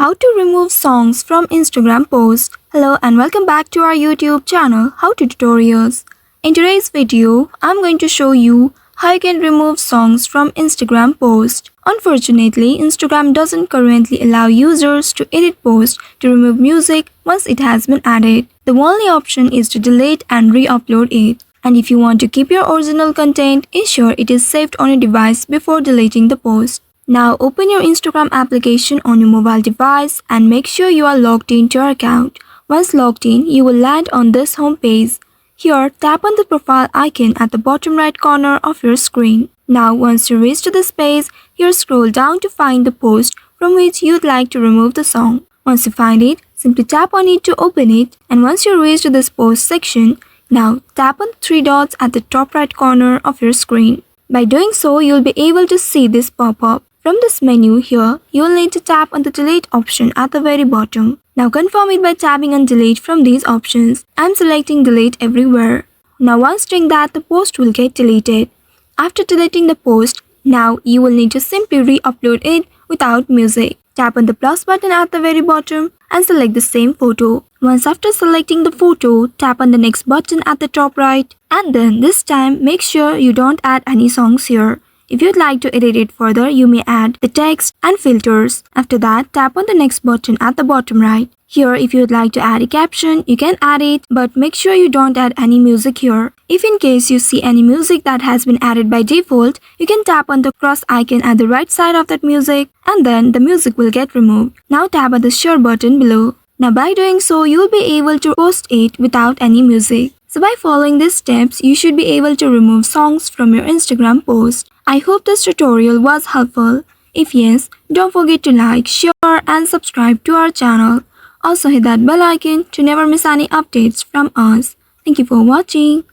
How to remove songs from Instagram posts. Hello and welcome back to our YouTube channel How to Tutorials. In today's video, I'm going to show you how you can remove songs from Instagram posts. Unfortunately, Instagram doesn't currently allow users to edit posts to remove music once it has been added. The only option is to delete and re-upload it. And if you want to keep your original content, ensure it is saved on your device before deleting the post. Now open your Instagram application on your mobile device and make sure you are logged into your account. Once logged in, you will land on this home page. Here, tap on the profile icon at the bottom right corner of your screen. Now once you reach to this page, here scroll down to find the post from which you'd like to remove the song. Once you find it, simply tap on it to open it, and once you reach to this post section, now tap on the three dots at the top right corner of your screen. By doing so, you'll be able to see this pop up. From this menu here, you'll need to tap on the delete option at the very bottom. Now confirm it by tapping on delete from these options. I'm selecting delete everywhere. Now once doing that, the post will get deleted. After deleting the post, now you will need to simply re-upload it without music. Tap on the plus button at the very bottom and select the same photo. Once after selecting the photo, tap on the next button at the top right, and then this time make sure you don't add any songs here. If you'd like to edit it further, you may add the text and filters. After that, tap on the next button at the bottom right. Here, if you'd like to add a caption, you can add it, but make sure you don't add any music here. If in case you see any music that has been added by default, you can tap on the cross icon at the right side of that music, and then the music will get removed. Now tap on the share button below. Now by doing so, you'll be able to post it without any music. So by following these steps, you should be able to remove songs from your Instagram post. I hope this tutorial was helpful. If yes, don't forget to like, share and subscribe to our channel. Also hit that bell icon to never miss any updates from us. Thank you for watching.